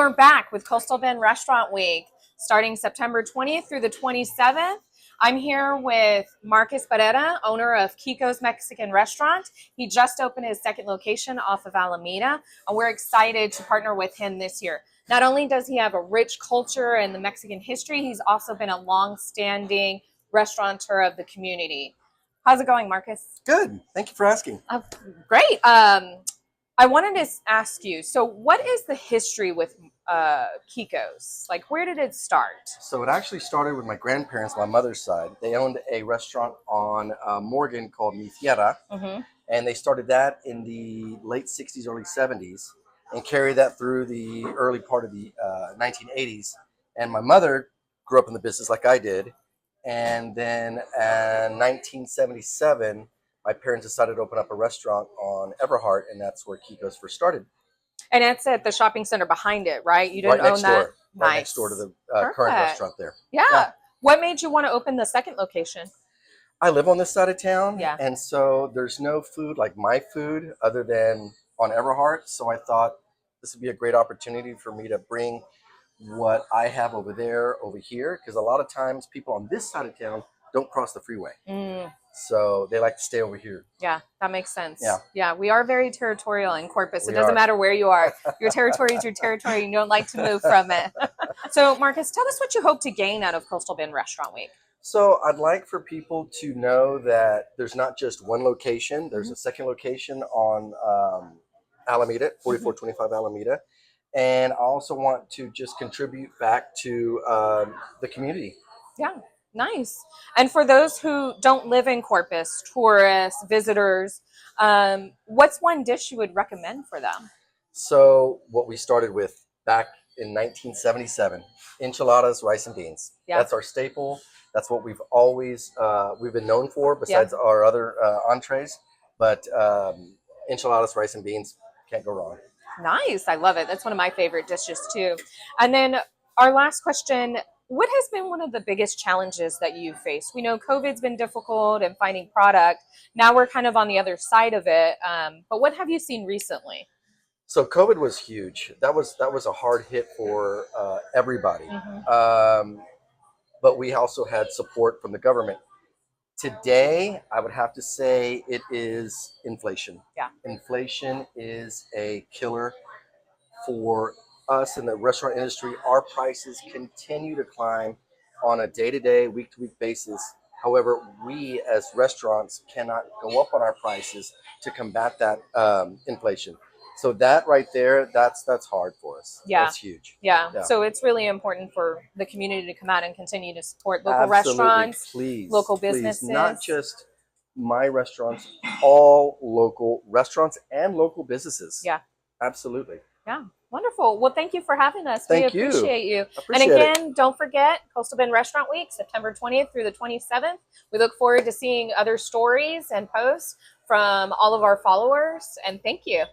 We're back with Coastal Bend Restaurant Week starting September 20th through the 27th. I'm here with Marcus Barrera, owner of Kiko's Mexican Restaurant. He just opened his second location off of Alameda, and we're excited to partner with him this year. Not only does he have a rich culture and the Mexican history, he's also been a long-standing restaurateur of the community. How's it going, Marcus? Good. Thank you for asking. Great. I wanted to ask you, so what is the history with Kiko's? Like, where did it start? So it actually started with my grandparents, my mother's side. They owned a restaurant on Morgan called Mi Tierra, and they started that in the late 60s, early 70s, and carried that through the early part of the 1980s. And my mother grew up in the business like I did, and then in 1977, my parents decided to open up a restaurant on Everhart, and that's where Kiko's first started. And it's at the shopping center behind it, right? You didn't Right next own that? door. Right next door to the current restaurant there. Yeah. What made you want to open the second location? I live on this side of town, Yeah. and so there's no food like my food other than on Everhart. So I thought this would be a great opportunity for me to bring what I have over there over here, because a lot of times people on this side of town don't cross the freeway. So they like to stay over here. Yeah, that makes sense. Yeah. Yeah, we are very territorial in Corpus. We It doesn't are. matter where you are. Your territory is your territory. You don't like to move from it. So, Marcus, tell us what you hope to gain out of Coastal Bend Restaurant Week. So I'd like for people to know that there's not just one location. There's a second location on Alameda, 4425 Alameda. And I also want to just contribute back to the community. Yeah. Nice. And for those who don't live in Corpus, tourists, visitors, what's one dish you would recommend for them? So what we started with back in 1977, enchiladas, rice and beans. Yeah. That's our staple. That's what we've always we've been known for, besides our other entrees. But enchiladas, rice and beans, can't go wrong. Nice. I love it. That's one of my favorite dishes too. And then our last question, what has been one of the biggest challenges that you've faced? We know COVID's been difficult and finding product. Now we're kind of on the other side of it. But what have you seen recently? So COVID was huge. That was a hard hit for everybody. But we also had support from the government. Today, I would have to say it is inflation. Yeah. Inflation is a killer for us in the restaurant industry. Our prices continue to climb on a day-to-day, week-to-week basis. However, we as restaurants cannot go up on our prices to combat that inflation. So that right there, that's hard for us. Yeah. That's huge. Yeah. So it's really important for the community to come out and continue to support local Absolutely. restaurants, Please, local please. businesses. Not just my restaurants, all local restaurants and local businesses. Yeah. Absolutely. Yeah. Wonderful. Well, thank you for having us. Thank we you. appreciate you. Appreciate and again, don't forget Coastal Bend Restaurant Week, September 20th through the 27th. We look forward to seeing other stories and posts from all of our followers. And thank you.